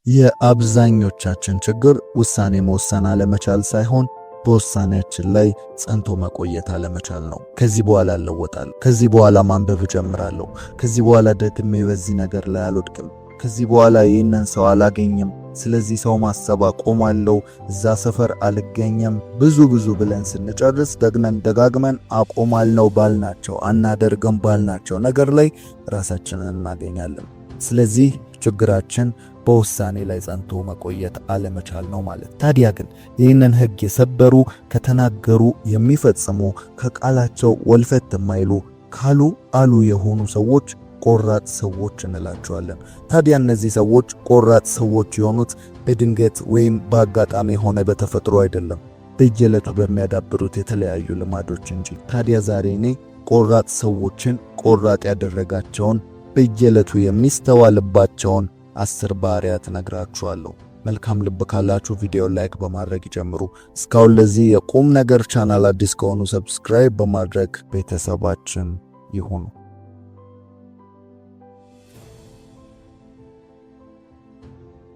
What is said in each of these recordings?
የአብዛኞቻችን ችግር ውሳኔ መወሰን አለመቻል ሳይሆን በውሳኔያችን ላይ ጸንቶ መቆየት አለመቻል ነው። ከዚህ በኋላ እለወጣለሁ፣ ከዚህ በኋላ ማንበብ እጀምራለሁ፣ ከዚህ በኋላ ደግሜ በዚህ ነገር ላይ አልወድቅም፣ ከዚህ በኋላ ይህንን ሰው አላገኝም፣ ስለዚህ ሰው ማሰብ አቆማለሁ፣ እዛ ሰፈር አልገኝም፣ ብዙ ብለን ስንጨርስ ደግመን ደጋግመን አቆማለሁ ባልናቸው አናደርግም ባልናቸው ነገር ላይ ራሳችንን እናገኛለን። ስለዚህ ችግራችን በውሳኔ ላይ ጸንቶ መቆየት አለመቻል ነው ማለት። ታዲያ ግን ይህንን ሕግ የሰበሩ ከተናገሩ የሚፈጽሙ ከቃላቸው ወልፈት የማይሉ ካሉ አሉ የሆኑ ሰዎች ቆራጥ ሰዎች እንላቸዋለን። ታዲያ እነዚህ ሰዎች ቆራጥ ሰዎች የሆኑት በድንገት ወይም በአጋጣሚ ሆነ በተፈጥሮ አይደለም፣ በየዕለቱ በሚያዳብሩት የተለያዩ ልማዶች እንጂ። ታዲያ ዛሬ እኔ ቆራጥ ሰዎችን ቆራጥ ያደረጋቸውን በየዕለቱ የሚስተዋልባቸውን 10 ባህሪያት ነግራችኋለሁ። መልካም ልብ ካላችሁ ቪዲዮ ላይክ በማድረግ ይጀምሩ። እስካሁን ለዚህ የቁም ነገር ቻናል አዲስ ከሆኑ ሰብስክራይብ በማድረግ ቤተሰባችን ይሁኑ።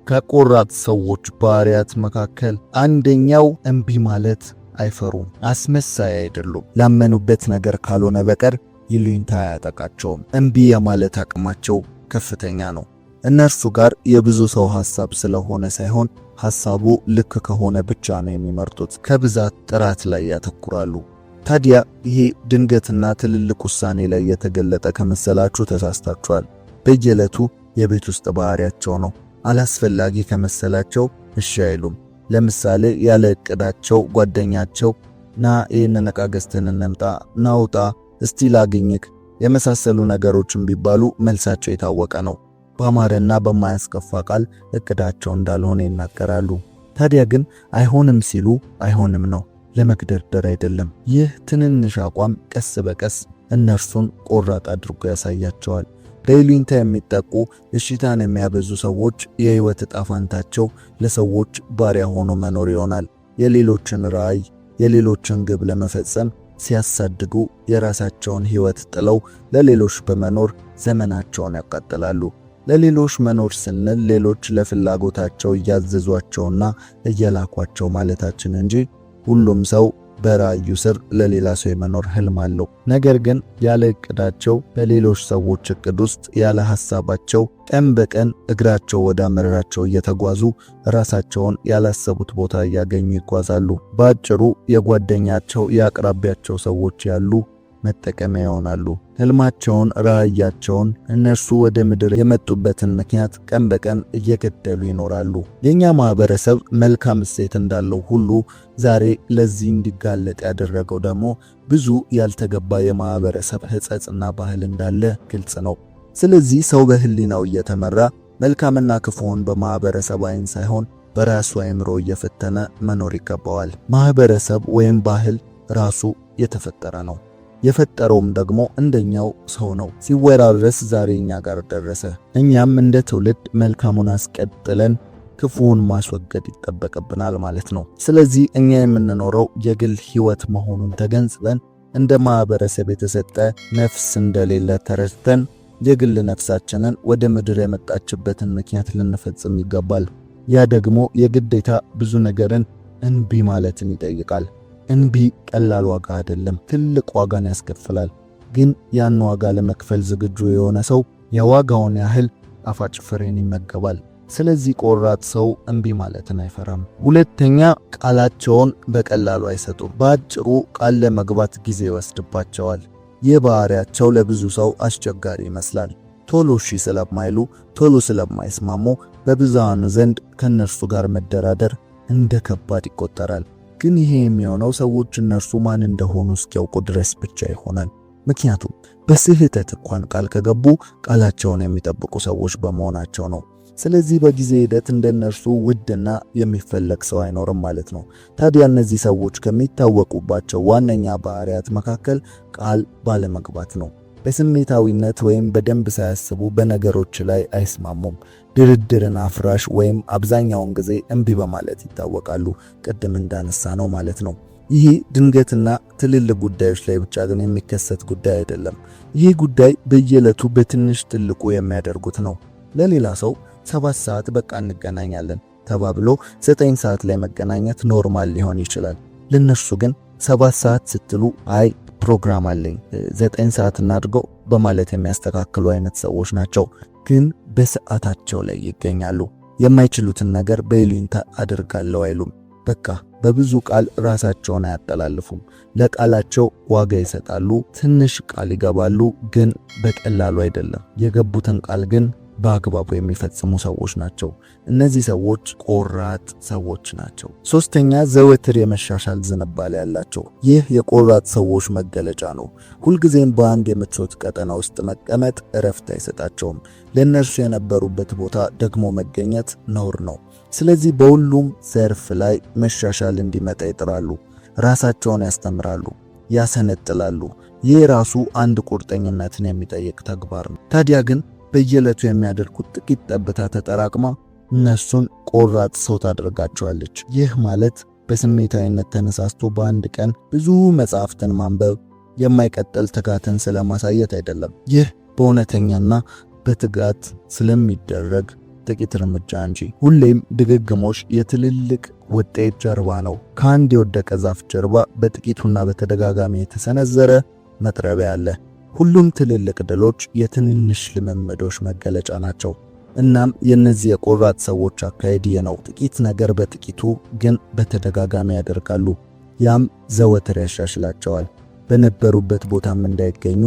ከቆራጥ ሰዎች ባህሪያት መካከል አንደኛው እምቢ ማለት አይፈሩም። አስመሳይ አይደሉም። ላመኑበት ነገር ካልሆነ በቀር ይሉኝታ አያጠቃቸውም። እምቢ የማለት አቅማቸው ከፍተኛ ነው። እነርሱ ጋር የብዙ ሰው ሐሳብ ስለሆነ ሳይሆን ሐሳቡ ልክ ከሆነ ብቻ ነው የሚመርጡት። ከብዛት ጥራት ላይ ያተኩራሉ። ታዲያ ይሄ ድንገትና ትልልቅ ውሳኔ ላይ የተገለጠ ከመሰላችሁ ተሳስታችኋል። በየዕለቱ የቤት ውስጥ ባህሪያቸው ነው። አላስፈላጊ ከመሰላቸው እሺ አይሉም። ለምሳሌ ያለ እቅዳቸው ጓደኛቸው ና ይህንን ዕቃ ገዝተን እንምጣ፣ ናውጣ፣ እስቲ ላግኝክ የመሳሰሉ ነገሮችን ቢባሉ መልሳቸው የታወቀ ነው። በአማረና በማያስከፋ ቃል እቅዳቸው እንዳልሆነ ይናገራሉ። ታዲያ ግን አይሆንም ሲሉ አይሆንም ነው፣ ለመግደርደር አይደለም። ይህ ትንንሽ አቋም ቀስ በቀስ እነርሱን ቆራጥ አድርጎ ያሳያቸዋል። በይሉኝታ የሚጠቁ እሽታን የሚያበዙ ሰዎች የህይወት ዕጣ ፈንታቸው ለሰዎች ባሪያ ሆኖ መኖር ይሆናል። የሌሎችን ራዕይ፣ የሌሎችን ግብ ለመፈጸም ሲያሳድዱ የራሳቸውን ህይወት ጥለው ለሌሎች በመኖር ዘመናቸውን ያቃጥላሉ። ለሌሎች መኖር ስንል ሌሎች ለፍላጎታቸው እያዘዟቸውና እየላኳቸው ማለታችን እንጂ ሁሉም ሰው በራእዩ ስር ለሌላ ሰው የመኖር ህልም አለው። ነገር ግን ያለ እቅዳቸው በሌሎች ሰዎች እቅድ ውስጥ ያለ ሐሳባቸው ቀን በቀን እግራቸው ወደ አመራራቸው እየተጓዙ ራሳቸውን ያላሰቡት ቦታ እያገኙ ይጓዛሉ። በአጭሩ የጓደኛቸው የአቅራቢያቸው ሰዎች ያሉ መጠቀሚያ ይሆናሉ። ህልማቸውን፣ ራእያቸውን እነርሱ ወደ ምድር የመጡበትን ምክንያት ቀን በቀን እየገደሉ ይኖራሉ። የኛ ማህበረሰብ መልካም እሴት እንዳለው ሁሉ ዛሬ ለዚህ እንዲጋለጥ ያደረገው ደግሞ ብዙ ያልተገባ የማህበረሰብ ህጸጽና ባህል እንዳለ ግልጽ ነው። ስለዚህ ሰው በህሊናው እየተመራ መልካምና ክፉውን በማህበረሰብ አይን ሳይሆን በራሱ አእምሮ እየፈተነ መኖር ይገባዋል። ማህበረሰብ ወይም ባህል ራሱ የተፈጠረ ነው። የፈጠረውም ደግሞ እንደኛው ሰው ነው። ሲወራረስ ዛሬ እኛ ጋር ደረሰ። እኛም እንደ ትውልድ መልካሙን አስቀጥለን ክፉውን ማስወገድ ይጠበቅብናል ማለት ነው። ስለዚህ እኛ የምንኖረው የግል ህይወት መሆኑን ተገንዝበን እንደ ማህበረሰብ የተሰጠ ነፍስ እንደሌለ ተረድተን የግል ነፍሳችንን ወደ ምድር የመጣችበትን ምክንያት ልንፈጽም ይገባል። ያ ደግሞ የግዴታ ብዙ ነገርን እንቢ ማለትን ይጠይቃል። እንቢ ቀላል ዋጋ አይደለም፣ ትልቅ ዋጋን ያስከፍላል። ግን ያን ዋጋ ለመክፈል ዝግጁ የሆነ ሰው የዋጋውን ያህል ጣፋጭ ፍሬን ይመገባል። ስለዚህ ቆራጥ ሰው እንቢ ማለትን አይፈራም። ሁለተኛ፣ ቃላቸውን በቀላሉ አይሰጡም። በአጭሩ ቃል ለመግባት ጊዜ ይወስድባቸዋል። ይህ ባህሪያቸው ለብዙ ሰው አስቸጋሪ ይመስላል። ቶሎ እሺ ስለማይሉ፣ ቶሎ ስለማይስማሙ በብዙሃኑ ዘንድ ከነርሱ ጋር መደራደር እንደ ከባድ ይቆጠራል። ግን ይሄ የሚሆነው ሰዎች እነርሱ ማን እንደሆኑ እስኪያውቁ ድረስ ብቻ ይሆናል። ምክንያቱም በስህተት እንኳን ቃል ከገቡ ቃላቸውን የሚጠብቁ ሰዎች በመሆናቸው ነው። ስለዚህ በጊዜ ሂደት እንደነርሱ ውድና የሚፈለግ ሰው አይኖርም ማለት ነው። ታዲያ እነዚህ ሰዎች ከሚታወቁባቸው ዋነኛ ባህሪያት መካከል ቃል ባለመግባት ነው። በስሜታዊነት ወይም በደንብ ሳያስቡ በነገሮች ላይ አይስማሙም። ድርድርን አፍራሽ ወይም አብዛኛውን ጊዜ እንቢ በማለት ይታወቃሉ። ቅድም እንዳነሳ ነው ማለት ነው። ይህ ድንገትና ትልልቅ ጉዳዮች ላይ ብቻ ግን የሚከሰት ጉዳይ አይደለም። ይህ ጉዳይ በየዕለቱ በትንሽ ትልቁ የሚያደርጉት ነው። ለሌላ ሰው 7 ሰዓት በቃ እንገናኛለን ተባብሎ 9 ሰዓት ላይ መገናኘት ኖርማል ሊሆን ይችላል። ለነሱ ግን 7 ሰዓት ስትሉ አይ ፕሮግራም አለኝ 9 ሰዓት እናድርገው በማለት የሚያስተካክሉ አይነት ሰዎች ናቸው። ግን በሰዓታቸው ላይ ይገኛሉ። የማይችሉትን ነገር በይሉኝታ አድርጋለሁ አይሉም። በቃ በብዙ ቃል ራሳቸውን አያጠላልፉም። ለቃላቸው ዋጋ ይሰጣሉ። ትንሽ ቃል ይገባሉ፣ ግን በቀላሉ አይደለም። የገቡትን ቃል ግን በአግባቡ የሚፈጽሙ ሰዎች ናቸው። እነዚህ ሰዎች ቆራጥ ሰዎች ናቸው። ሶስተኛ ዘወትር የመሻሻል ዝንባሌ ያላቸው። ይህ የቆራጥ ሰዎች መገለጫ ነው። ሁልጊዜም በአንድ የምቾት ቀጠና ውስጥ መቀመጥ እረፍት አይሰጣቸውም። ለእነርሱ የነበሩበት ቦታ ደግሞ መገኘት ነውር ነው። ስለዚህ በሁሉም ዘርፍ ላይ መሻሻል እንዲመጣ ይጥራሉ። ራሳቸውን ያስተምራሉ፣ ያሰነጥላሉ። ይህ ራሱ አንድ ቁርጠኝነትን የሚጠይቅ ተግባር ነው። ታዲያ ግን በየዕለቱ የሚያደርጉት ጥቂት ጠብታ ተጠራቅማ እነሱን ቆራጥ ሰው ታደርጋቸዋለች። ይህ ማለት በስሜታዊነት ተነሳስቶ በአንድ ቀን ብዙ መጽሐፍትን ማንበብ የማይቀጥል ትጋትን ስለማሳየት አይደለም። ይህ በእውነተኛና በትጋት ስለሚደረግ ጥቂት እርምጃ እንጂ። ሁሌም ድግግሞሽ የትልልቅ ውጤት ጀርባ ነው። ከአንድ የወደቀ ዛፍ ጀርባ በጥቂቱና በተደጋጋሚ የተሰነዘረ መጥረቢያ አለ። ሁሉም ትልልቅ ድሎች የትንንሽ ልምምዶች መገለጫ ናቸው። እናም የነዚህ የቆራጥ ሰዎች አካሄድ ነው። ጥቂት ነገር በጥቂቱ ግን በተደጋጋሚ ያደርጋሉ። ያም ዘወትር ያሻሽላቸዋል፣ በነበሩበት ቦታም እንዳይገኙ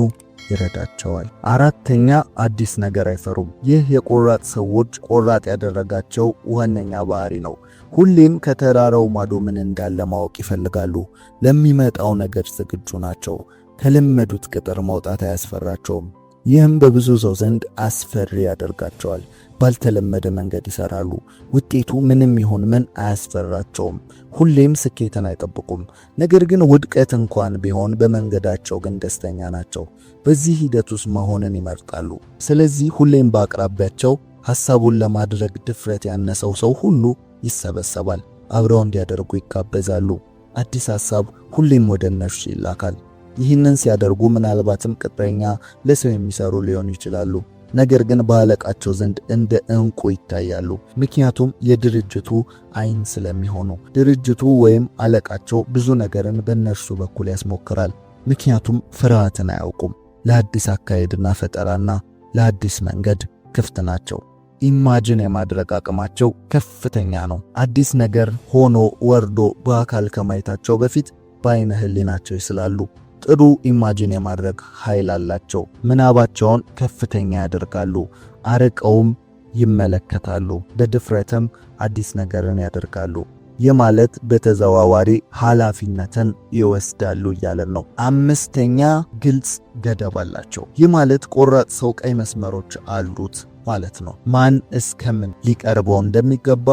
ይረዳቸዋል። አራተኛ አዲስ ነገር አይፈሩም። ይህ የቆራጥ ሰዎች ቆራጥ ያደረጋቸው ዋነኛ ባህሪ ነው። ሁሌም ከተራራው ማዶ ምን እንዳለ ማወቅ ይፈልጋሉ። ለሚመጣው ነገር ዝግጁ ናቸው። ከለመዱት ቅጥር መውጣት አያስፈራቸውም። ይህም በብዙ ሰው ዘንድ አስፈሪ ያደርጋቸዋል። ባልተለመደ መንገድ ይሰራሉ። ውጤቱ ምንም ይሁን ምን አያስፈራቸውም። ሁሌም ስኬትን አይጠብቁም። ነገር ግን ውድቀት እንኳን ቢሆን በመንገዳቸው ግን ደስተኛ ናቸው። በዚህ ሂደት ውስጥ መሆንን ይመርጣሉ። ስለዚህ ሁሌም በአቅራቢያቸው ሐሳቡን ለማድረግ ድፍረት ያነሰው ሰው ሁሉ ይሰበሰባል። አብረው እንዲያደርጉ ይጋበዛሉ። አዲስ ሐሳብ ሁሌም ወደ እነርሱ ይላካል። ይህንን ሲያደርጉ ምናልባትም ቅጥረኛ ለሰው የሚሰሩ ሊሆኑ ይችላሉ። ነገር ግን በአለቃቸው ዘንድ እንደ እንቁ ይታያሉ። ምክንያቱም የድርጅቱ አይን ስለሚሆኑ። ድርጅቱ ወይም አለቃቸው ብዙ ነገርን በእነርሱ በኩል ያስሞክራል። ምክንያቱም ፍርሃትን አያውቁም። ለአዲስ አካሄድና ፈጠራና ለአዲስ መንገድ ክፍት ናቸው። ኢማጂን የማድረግ አቅማቸው ከፍተኛ ነው። አዲስ ነገር ሆኖ ወርዶ በአካል ከማየታቸው በፊት በአይነ ህሊናቸው ይስላሉ። ጥሩ ኢማጂን የማድረግ ኃይል አላቸው። ምናባቸውን ከፍተኛ ያደርጋሉ፣ አርቀውም ይመለከታሉ፣ በድፍረትም አዲስ ነገርን ያደርጋሉ። ይህ ማለት በተዘዋዋሪ ኃላፊነትን ይወስዳሉ እያለን ነው። አምስተኛ ግልጽ ገደብ አላቸው። ይህ ማለት ቆራጥ ሰው ቀይ መስመሮች አሉት ማለት ነው። ማን እስከምን ሊቀርበው እንደሚገባ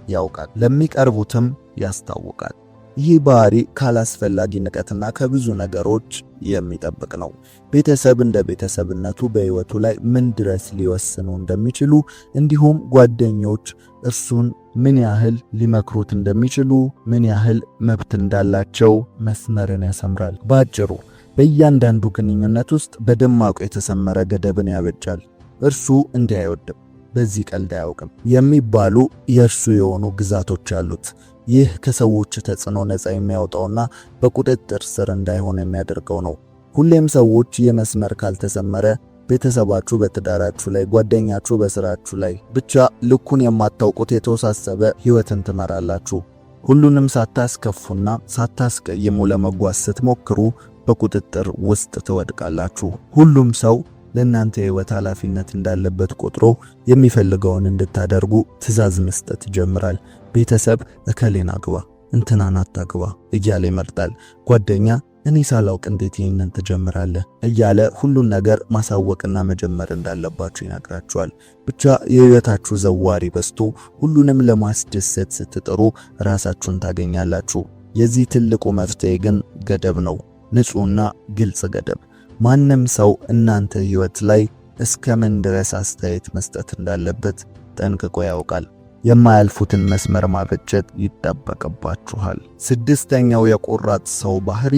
ያውቃል፣ ለሚቀርቡትም ያስታውቃል። ይህ ባህሪ ካላስፈላጊ ንቀትና ከብዙ ነገሮች የሚጠብቅ ነው። ቤተሰብ እንደ ቤተሰብነቱ በህይወቱ ላይ ምን ድረስ ሊወስኑ እንደሚችሉ እንዲሁም ጓደኞች እርሱን ምን ያህል ሊመክሩት እንደሚችሉ ምን ያህል መብት እንዳላቸው መስመርን ያሰምራል። ባጭሩ በእያንዳንዱ ግንኙነት ውስጥ በደማቁ የተሰመረ ገደብን ያበጃል። እርሱ እንዲህ አይወድም፣ በዚህ ቀልድ አያውቅም የሚባሉ የእርሱ የሆኑ ግዛቶች አሉት። ይህ ከሰዎች ተጽዕኖ ነፃ የሚያወጣውና በቁጥጥር ስር እንዳይሆን የሚያደርገው ነው። ሁሌም ሰዎች የመስመር ካልተሰመረ ቤተሰባችሁ በትዳራችሁ ላይ፣ ጓደኛችሁ በስራችሁ ላይ፣ ብቻ ልኩን የማታውቁት የተወሳሰበ ህይወትን ትመራላችሁ። ሁሉንም ሳታስከፉና ሳታስቀይሙ ለመጓዝ ስትሞክሩ በቁጥጥር ውስጥ ትወድቃላችሁ። ሁሉም ሰው ለእናንተ የህይወት ኃላፊነት እንዳለበት ቆጥሮ የሚፈልገውን እንድታደርጉ ትዕዛዝ መስጠት ይጀምራል። ቤተሰብ እከሌን አግባ እንትናን አታግባ እያለ ይመርጣል። ጓደኛ እኔ ሳላውቅ እንዴት ይህንን ትጀምራለህ እያለ ሁሉን ነገር ማሳወቅና መጀመር እንዳለባችሁ ይነግራችኋል። ብቻ የህይወታችሁ ዘዋሪ በዝቶ ሁሉንም ለማስደሰት ስትጥሩ ራሳችሁን ታገኛላችሁ። የዚህ ትልቁ መፍትሄ ግን ገደብ ነው፣ ንጹህና ግልጽ ገደብ። ማንም ሰው እናንተ ህይወት ላይ እስከምን ድረስ አስተያየት መስጠት እንዳለበት ጠንቅቆ ያውቃል። የማያልፉትን መስመር ማበጀት ይጠበቅባችኋል። ስድስተኛው የቆራጥ ሰው ባህሪ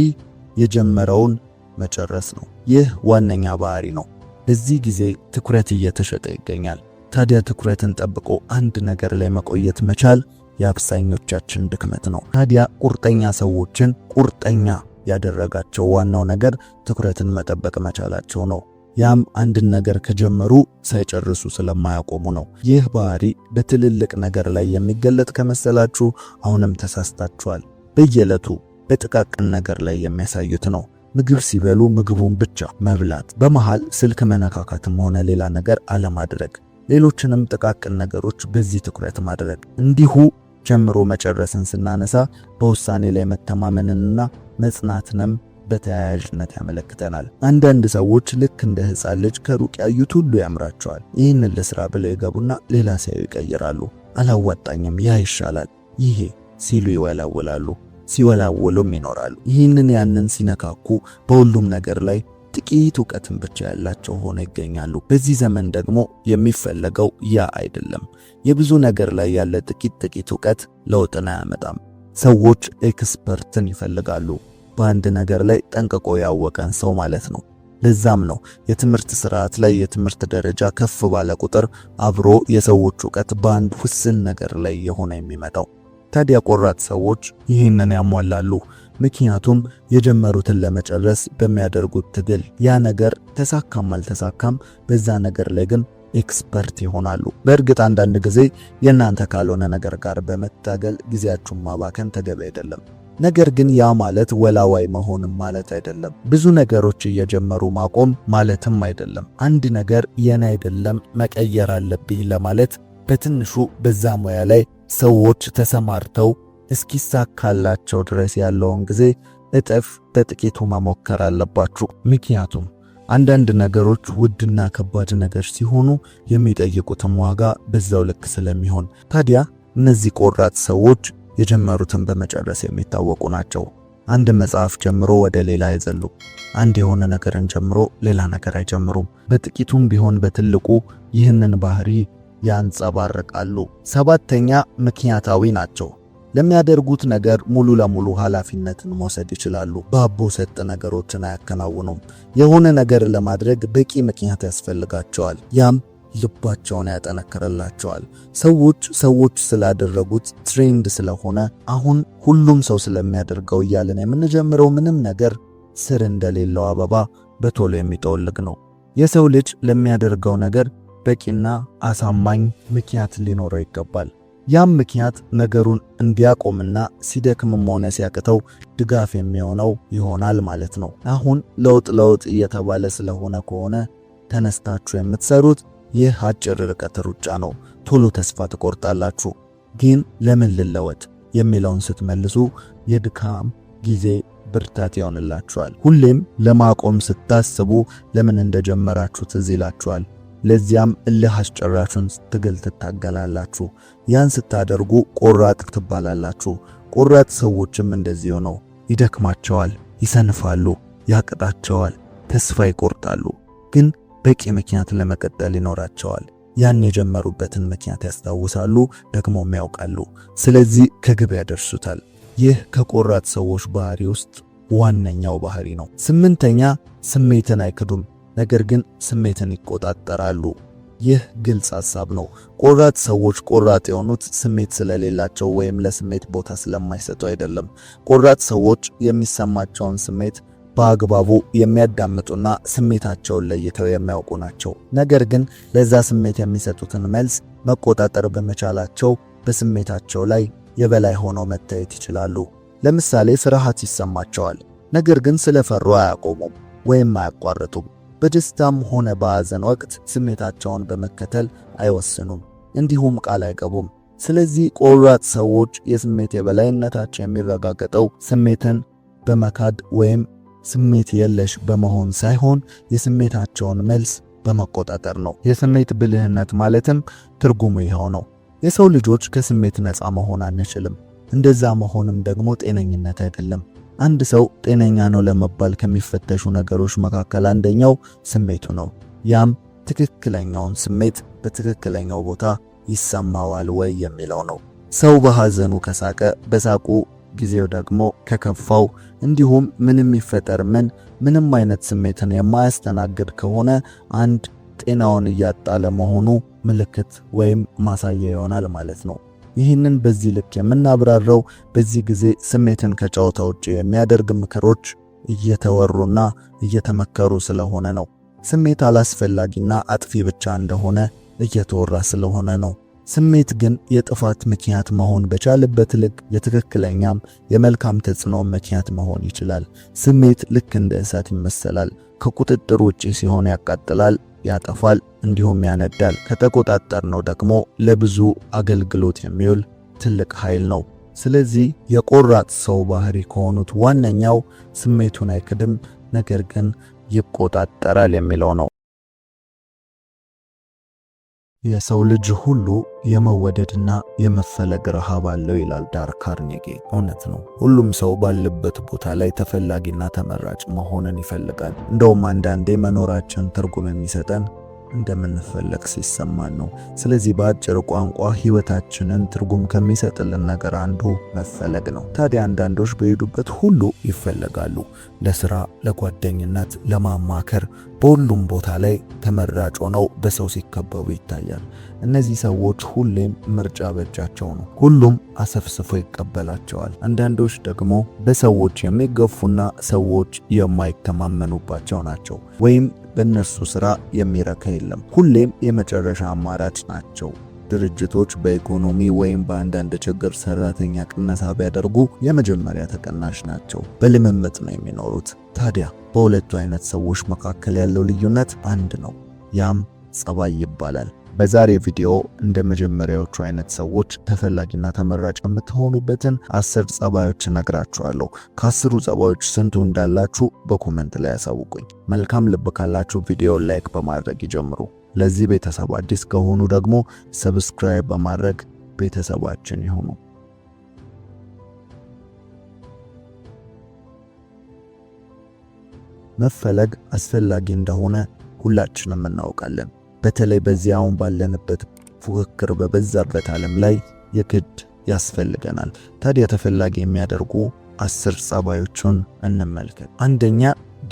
የጀመረውን መጨረስ ነው። ይህ ዋነኛ ባህሪ ነው። በዚህ ጊዜ ትኩረት እየተሸጠ ይገኛል። ታዲያ ትኩረትን ጠብቆ አንድ ነገር ላይ መቆየት መቻል የአብዛኞቻችን ድክመት ነው። ታዲያ ቁርጠኛ ሰዎችን ቁርጠኛ ያደረጋቸው ዋናው ነገር ትኩረትን መጠበቅ መቻላቸው ነው። ያም አንድን ነገር ከጀመሩ ሳይጨርሱ ስለማያቆሙ ነው። ይህ ባህሪ በትልልቅ ነገር ላይ የሚገለጥ ከመሰላችሁ አሁንም ተሳስታችኋል። በየዕለቱ በጥቃቅን ነገር ላይ የሚያሳዩት ነው። ምግብ ሲበሉ ምግቡን ብቻ መብላት፣ በመሃል ስልክ መነካካትም ሆነ ሌላ ነገር አለማድረግ፣ ሌሎችንም ጥቃቅን ነገሮች በዚህ ትኩረት ማድረግ። እንዲሁ ጀምሮ መጨረስን ስናነሳ በውሳኔ ላይ መተማመንንና መጽናትንም በተያያዥነት ያመለክተናል። አንዳንድ ሰዎች ልክ እንደ ሕፃን ልጅ ከሩቅ ያዩት ሁሉ ያምራቸዋል። ይህንን ለስራ ብለው ይገቡና ሌላ ሲያዩ ይቀይራሉ። አላዋጣኝም፣ ያ ይሻላል፣ ይሄ ሲሉ ይወላውላሉ። ሲወላውሉም ይኖራሉ። ይህንን ያንን ሲነካኩ በሁሉም ነገር ላይ ጥቂት ዕውቀትን ብቻ ያላቸው ሆነው ይገኛሉ። በዚህ ዘመን ደግሞ የሚፈለገው ያ አይደለም። የብዙ ነገር ላይ ያለ ጥቂት ዕውቀት ለውጥን አያመጣም። ሰዎች ኤክስፐርትን ይፈልጋሉ። በአንድ ነገር ላይ ጠንቅቆ ያወቀን ሰው ማለት ነው። ለዛም ነው የትምህርት ስርዓት ላይ የትምህርት ደረጃ ከፍ ባለ ቁጥር አብሮ የሰዎች ዕውቀት በአንድ ውስን ነገር ላይ የሆነ የሚመጣው። ታዲያ ቆራጥ ሰዎች ይህንን ያሟላሉ። ምክንያቱም የጀመሩትን ለመጨረስ በሚያደርጉት ትግል ያ ነገር ተሳካም አልተሳካም በዛ ነገር ላይ ግን ኤክስፐርት ይሆናሉ። በእርግጥ አንዳንድ ጊዜ የእናንተ ካልሆነ ነገር ጋር በመታገል ጊዜያችሁን ማባከን ተገቢ አይደለም። ነገር ግን ያ ማለት ወላዋይ መሆንም ማለት አይደለም። ብዙ ነገሮች እየጀመሩ ማቆም ማለትም አይደለም። አንድ ነገር የኔ አይደለም መቀየር አለብኝ ለማለት በትንሹ በዛ ሙያ ላይ ሰዎች ተሰማርተው እስኪሳካላቸው ድረስ ያለውን ጊዜ እጥፍ በጥቂቱ መሞከር አለባችሁ። ምክንያቱም አንዳንድ ነገሮች ውድና ከባድ ነገር ሲሆኑ የሚጠይቁትም ዋጋ በዛው ልክ ስለሚሆን፣ ታዲያ እነዚህ ቆራጥ ሰዎች የጀመሩትን በመጨረስ የሚታወቁ ናቸው። አንድ መጽሐፍ ጀምሮ ወደ ሌላ አይዘሉ። አንድ የሆነ ነገርን ጀምሮ ሌላ ነገር አይጀምሩም። በጥቂቱም ቢሆን በትልቁ ይህንን ባህሪ ያንጸባርቃሉ። ሰባተኛ ምክንያታዊ ናቸው። ለሚያደርጉት ነገር ሙሉ ለሙሉ ኃላፊነትን መውሰድ ይችላሉ። በአቦ ሰጥ ነገሮችን አያከናውኑም። የሆነ ነገር ለማድረግ በቂ ምክንያት ያስፈልጋቸዋል። ያም ልባቸውን ያጠነክርላቸዋል። ሰዎች ስላደረጉት ትሬንድ ስለሆነ አሁን ሁሉም ሰው ስለሚያደርገው እያለን የምንጀምረው ምንም ነገር ስር እንደሌለው አበባ በቶሎ የሚጠወልግ ነው። የሰው ልጅ ለሚያደርገው ነገር በቂና አሳማኝ ምክንያት ሊኖረው ይገባል። ያም ምክንያት ነገሩን እንዲያቆምና ሲደክምም ሆነ ሲያቅተው ድጋፍ የሚሆነው ይሆናል ማለት ነው። አሁን ለውጥ እየተባለ ስለሆነ ከሆነ ተነስታችሁ የምትሰሩት ይህ አጭር ርቀት ሩጫ ነው። ቶሎ ተስፋ ትቆርጣላችሁ። ግን ለምን ልለወጥ የሚለውን ስትመልሱ የድካም ጊዜ ብርታት ይሆንላችኋል። ሁሌም ለማቆም ስታስቡ ለምን እንደጀመራችሁ ትዝ ይላችኋል። ለዚያም እልህ አስጨራሹን ትግል ትታገላላችሁ። ያን ስታደርጉ ቆራጥ ትባላላችሁ። ቆራጥ ሰዎችም እንደዚሁ ነው። ይደክማቸዋል፣ ይሰንፋሉ፣ ያቅጣቸዋል፣ ተስፋ ይቆርጣሉ። ግን በቂ ምክንያት ለመቀጠል ይኖራቸዋል። ያን የጀመሩበትን ምክንያት ያስታውሳሉ፣ ደግሞም ያውቃሉ። ስለዚህ ከግብ ያደርሱታል። ይህ ከቆራጥ ሰዎች ባህሪ ውስጥ ዋነኛው ባህሪ ነው። ስምንተኛ ስሜትን አይክዱም፣ ነገር ግን ስሜትን ይቆጣጠራሉ። ይህ ግልጽ ሐሳብ ነው። ቆራጥ ሰዎች ቆራጥ የሆኑት ስሜት ስለሌላቸው ወይም ለስሜት ቦታ ስለማይሰጡ አይደለም። ቆራጥ ሰዎች የሚሰማቸውን ስሜት በአግባቡ የሚያዳምጡና ስሜታቸውን ለይተው የሚያውቁ ናቸው። ነገር ግን ለዛ ስሜት የሚሰጡትን መልስ መቆጣጠር በመቻላቸው በስሜታቸው ላይ የበላይ ሆነው መታየት ይችላሉ። ለምሳሌ ፍርሃት ይሰማቸዋል፣ ነገር ግን ስለፈሩ አያቆሙም ወይም አያቋርጡም። በደስታም ሆነ በሐዘን ወቅት ስሜታቸውን በመከተል አይወስኑም፣ እንዲሁም ቃል አይገቡም። ስለዚህ ቆራጥ ሰዎች የስሜት የበላይነታቸው የሚረጋገጠው ስሜትን በመካድ ወይም ስሜት የለሽ በመሆን ሳይሆን የስሜታቸውን መልስ በመቆጣጠር ነው። የስሜት ብልህነት ማለትም ትርጉሙ ይኸው ነው። የሰው ልጆች ከስሜት ነፃ መሆን አንችልም። እንደዛ መሆንም ደግሞ ጤነኝነት አይደለም። አንድ ሰው ጤነኛ ነው ለመባል ከሚፈተሹ ነገሮች መካከል አንደኛው ስሜቱ ነው። ያም ትክክለኛውን ስሜት በትክክለኛው ቦታ ይሰማዋል ወይ የሚለው ነው። ሰው በሐዘኑ ከሳቀ፣ በሳቁ ጊዜው ደግሞ ከከፋው፣ እንዲሁም ምንም ይፈጠር ምንም አይነት ስሜትን የማያስተናግድ ከሆነ አንድ ጤናውን እያጣ ለመሆኑ ምልክት ወይም ማሳያ ይሆናል ማለት ነው። ይህንን በዚህ ልክ የምናብራራው በዚህ ጊዜ ስሜትን ከጨዋታ ውጭ የሚያደርግ ምክሮች እየተወሩና እየተመከሩ ስለሆነ ነው። ስሜት አላስፈላጊና አጥፊ ብቻ እንደሆነ እየተወራ ስለሆነ ነው። ስሜት ግን የጥፋት ምክንያት መሆን በቻለበት ልክ የትክክለኛም የመልካም ተጽዕኖ ምክንያት መሆን ይችላል። ስሜት ልክ እንደ እሳት ይመሰላል። ከቁጥጥር ውጪ ሲሆን ያቃጥላል፣ ያጠፋል፣ እንዲሁም ያነዳል። ከተቆጣጠርነው ደግሞ ለብዙ አገልግሎት የሚውል ትልቅ ኃይል ነው። ስለዚህ የቆራጥ ሰው ባህሪ ከሆኑት ዋነኛው ስሜቱን አይክድም፣ ነገር ግን ይቆጣጠራል የሚለው ነው። የሰው ልጅ ሁሉ የመወደድና የመፈለግ ረሃብ አለው ይላል ዳል ካርኔጊ። እውነት ነው። ሁሉም ሰው ባለበት ቦታ ላይ ተፈላጊና ተመራጭ መሆንን ይፈልጋል። እንደውም አንዳንዴ መኖራችን ትርጉም የሚሰጠን እንደምንፈለግ ሲሰማን ነው። ስለዚህ በአጭር ቋንቋ ህይወታችንን ትርጉም ከሚሰጥልን ነገር አንዱ መፈለግ ነው። ታዲያ አንዳንዶች በሄዱበት ሁሉ ይፈለጋሉ። ለስራ፣ ለጓደኝነት፣ ለማማከር በሁሉም ቦታ ላይ ተመራጭ ሆነው በሰው ሲከበቡ ይታያል። እነዚህ ሰዎች ሁሌም ምርጫ በእጃቸው ነው። ሁሉም አሰፍስፎ ይቀበላቸዋል። አንዳንዶች ደግሞ በሰዎች የሚገፉና ሰዎች የማይተማመኑባቸው ናቸው። ወይም በእነርሱ ስራ የሚረካ የለም። ሁሌም የመጨረሻ አማራጭ ናቸው። ድርጅቶች በኢኮኖሚ ወይም በአንዳንድ ችግር ሰራተኛ ቅነሳ ቢያደርጉ የመጀመሪያ ተቀናሽ ናቸው። በልምምጥ ነው የሚኖሩት። ታዲያ በሁለቱ አይነት ሰዎች መካከል ያለው ልዩነት አንድ ነው። ያም ጸባይ ይባላል። በዛሬ ቪዲዮ እንደ መጀመሪያዎቹ አይነት ሰዎች ተፈላጊና ተመራጭ የምትሆኑበትን 10 ጸባዮች እነግራችኋለሁ። ከ10ሩ ጸባዮች ስንቱ እንዳላችሁ በኮሜንት ላይ ያሳውቁኝ። መልካም ልብ ካላችሁ ቪዲዮ ላይክ በማድረግ ይጀምሩ። ለዚህ ቤተሰብ አዲስ ከሆኑ ደግሞ ሰብስክራይብ በማድረግ ቤተሰባችን ይሁኑ። መፈለግ አስፈላጊ እንደሆነ ሁላችንም እናውቃለን። በተለይ በዚህ አሁን ባለንበት ፉክክር በበዛበት ዓለም ላይ የግድ ያስፈልገናል። ታዲያ ተፈላጊ የሚያደርጉ 10 ጸባዮችን እንመልከት። አንደኛ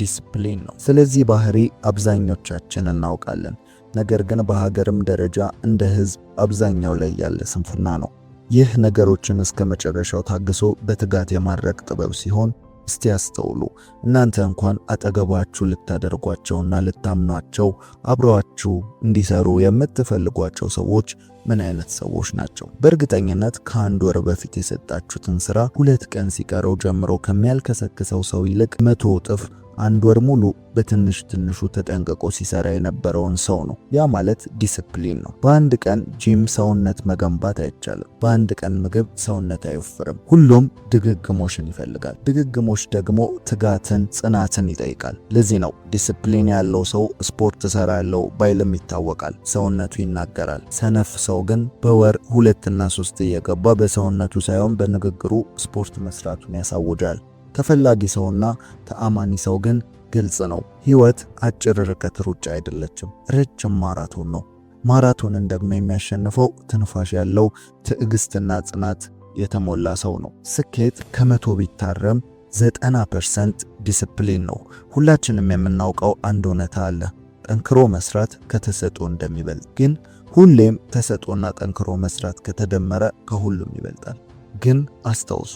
ዲስፕሊን ነው። ስለዚህ ባህሪ አብዛኞቻችን እናውቃለን። ነገር ግን በሀገርም ደረጃ እንደ ሕዝብ አብዛኛው ላይ ያለ ስንፍና ነው። ይህ ነገሮችን እስከ መጨረሻው ታግሶ በትጋት የማድረግ ጥበብ ሲሆን እስቲ ያስተውሉ። እናንተ እንኳን አጠገባችሁ ልታደርጓቸውና ልታምኗቸው አብረዋችሁ እንዲሰሩ የምትፈልጓቸው ሰዎች ምን አይነት ሰዎች ናቸው? በእርግጠኝነት ከአንድ ወር በፊት የሰጣችሁትን ስራ 2 ቀን ሲቀረው ጀምሮ ከሚያልከሰክሰው ሰው ይልቅ 100 እጥፍ አንድ ወር ሙሉ በትንሽ ትንሹ ተጠንቅቆ ሲሰራ የነበረውን ሰው ነው። ያ ማለት ዲስፕሊን ነው። በአንድ ቀን ጂም ሰውነት መገንባት አይቻልም። በአንድ ቀን ምግብ ሰውነት አይወፍርም። ሁሉም ድግግሞሽን ይፈልጋል። ድግግሞሽ ደግሞ ትጋትን፣ ጽናትን ይጠይቃል። ለዚህ ነው ዲስፕሊን ያለው ሰው ስፖርት እሰራለሁ ባይልም ይታወቃል፣ ሰውነቱ ይናገራል። ሰነፍ ሰው ግን በወር 2 እና 3 እየገባ በሰውነቱ ሳይሆን በንግግሩ ስፖርት መስራቱን ያሳውጃል። ተፈላጊ ሰውና ተአማኒ ሰው ግን ግልጽ ነው። ህይወት አጭር ርቀት ሩጫ አይደለችም፣ ረጅም ማራቶን ነው። ማራቶንን ደግሞ የሚያሸንፈው ትንፋሽ ያለው ትዕግስትና ጽናት የተሞላ ሰው ነው። ስኬት ከ100 ቢታረም 90% ዲስፕሊን ነው። ሁላችንም የምናውቀው አንድ እውነታ አለ። ጠንክሮ መስራት ከተሰጥኦ እንደሚበልጥ። ግን ሁሌም ተሰጥኦና ጠንክሮ መስራት ከተደመረ ከሁሉም ይበልጣል። ግን አስታውሱ፣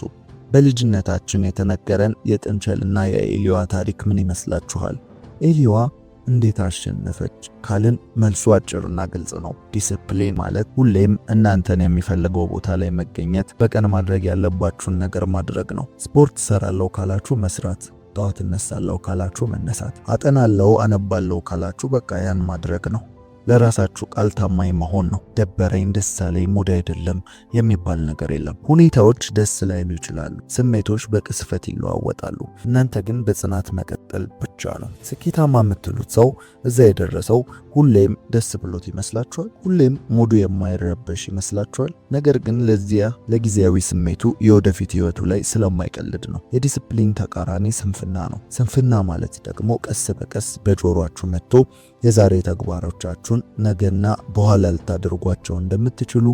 በልጅነታችን የተነገረን የጥንቸልና የኤሊዋ ታሪክ ምን ይመስላችኋል? ኤሊዋ እንዴት አሸነፈች ካልን መልሱ አጭርና ግልጽ ነው። ዲስፕሊን ማለት ሁሌም እናንተን የሚፈልገው ቦታ ላይ መገኘት፣ በቀን ማድረግ ያለባችሁን ነገር ማድረግ ነው። ስፖርት ሰራለሁ ካላችሁ መስራት፣ ጠዋት እነሳለሁ ካላችሁ መነሳት፣ አጠናለሁ አነባለሁ ካላችሁ በቃ ያን ማድረግ ነው። ለራሳችሁ ቃል ታማኝ መሆን ነው። ደበረኝ፣ ደስ አለኝ፣ ሙድ አይደለም የሚባል ነገር የለም። ሁኔታዎች ደስ ላይሉ ይችላሉ። ስሜቶች በቅስፈት ይለዋወጣሉ። እናንተ ግን በጽናት መቀጠል ብቻ ነው። ስኬታማ የምትሉት ሰው እዛ የደረሰው ሁሌም ደስ ብሎት ይመስላችኋል? ሁሌም ሙዱ የማይረበሽ ይመስላችኋል? ነገር ግን ለዚያ ለጊዜያዊ ስሜቱ የወደፊት ህይወቱ ላይ ስለማይቀልድ ነው። የዲስፕሊን ተቃራኒ ስንፍና ነው። ስንፍና ማለት ደግሞ ቀስ በቀስ በጆሮአችሁ መጥቶ የዛሬ ተግባሮቻችሁን ነገና በኋላ ልታደርጓቸው እንደምትችሉ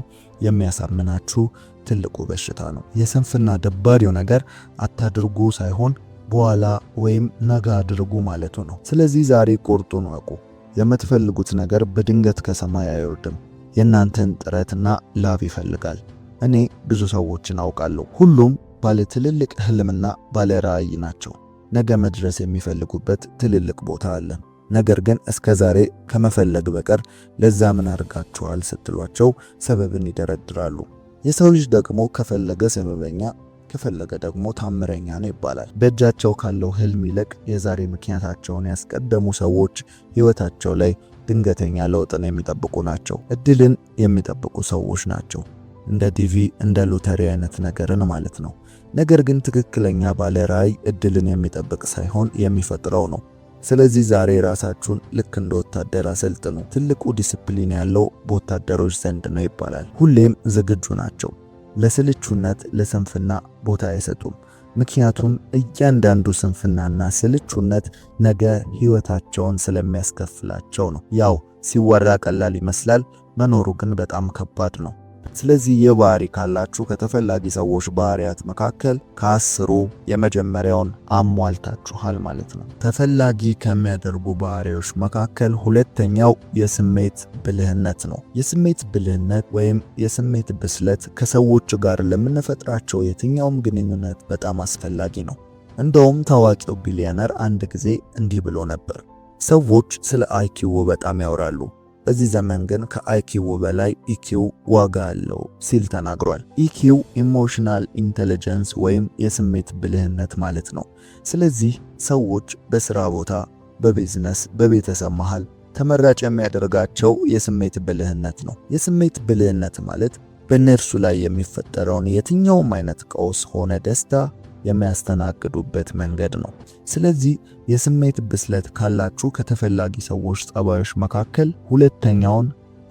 የሚያሳምናችሁ ትልቁ በሽታ ነው። የስንፍና ደባሪው ነገር አታድርጉ ሳይሆን በኋላ ወይም ነገ አድርጉ ማለቱ ነው። ስለዚህ ዛሬ ቁርጡን ወቁ። የምትፈልጉት ነገር በድንገት ከሰማይ አይወርድም። የእናንተን ጥረትና ላብ ይፈልጋል። እኔ ብዙ ሰዎችን አውቃለሁ። ሁሉም ባለ ትልልቅ ህልምና ባለ ራዕይ ናቸው። ነገ መድረስ የሚፈልጉበት ትልልቅ ቦታ አለ። ነገር ግን እስከ ዛሬ ከመፈለግ በቀር ለዛ ምን አድርጋችኋል ስትሏቸው ሰበብን ይደረድራሉ። የሰው ልጅ ደግሞ ከፈለገ ሰበበኛ፣ ከፈለገ ደግሞ ታምረኛ ነው ይባላል። በእጃቸው ካለው ህልም ይልቅ የዛሬ ምክንያታቸውን ያስቀደሙ ሰዎች ህይወታቸው ላይ ድንገተኛ ለውጥን የሚጠብቁ ናቸው። እድልን የሚጠብቁ ሰዎች ናቸው። እንደ ዲቪ እንደ ሎተሪ አይነት ነገርን ማለት ነው። ነገር ግን ትክክለኛ ባለ ራዕይ እድልን የሚጠብቅ ሳይሆን የሚፈጥረው ነው። ስለዚህ ዛሬ ራሳችሁን ልክ እንደ ወታደር አሰልጥኑ። ትልቁ ዲሲፕሊን ያለው በወታደሮች ዘንድ ነው ይባላል። ሁሌም ዝግጁ ናቸው። ለስልቹነት፣ ለስንፍና ቦታ አይሰጡም። ምክንያቱም እያንዳንዱ ስንፍናና ስልቹነት ነገ ህይወታቸውን ስለሚያስከፍላቸው ነው። ያው ሲወራ ቀላል ይመስላል፣ መኖሩ ግን በጣም ከባድ ነው። ስለዚህ የባህሪ ካላችሁ ከተፈላጊ ሰዎች ባህሪያት መካከል ከ10ሩ የመጀመሪያውን አሟልታችኋል ማለት ነው። ተፈላጊ ከሚያደርጉ ባህሪዎች መካከል ሁለተኛው የስሜት ብልህነት ነው። የስሜት ብልህነት ወይም የስሜት ብስለት ከሰዎች ጋር ለምንፈጥራቸው የትኛውም ግንኙነት በጣም አስፈላጊ ነው። እንደውም ታዋቂው ቢሊዮነር አንድ ጊዜ እንዲህ ብሎ ነበር፣ ሰዎች ስለ አይኪው በጣም ያወራሉ፣ በዚህ ዘመን ግን ከአይኪው በላይ ኢኪው ዋጋ አለው ሲል ተናግሯል። ኢኪው ኢሞሽናል ኢንተለጀንስ ወይም የስሜት ብልህነት ማለት ነው። ስለዚህ ሰዎች በስራ ቦታ፣ በቢዝነስ፣ በቤተሰብ መሃል ተመራጭ የሚያደርጋቸው የስሜት ብልህነት ነው። የስሜት ብልህነት ማለት በእነርሱ ላይ የሚፈጠረውን የትኛውም አይነት ቀውስ ሆነ ደስታ የሚያስተናግዱበት መንገድ ነው። ስለዚህ የስሜት ብስለት ካላችሁ ከተፈላጊ ሰዎች ጸባዮች መካከል ሁለተኛውን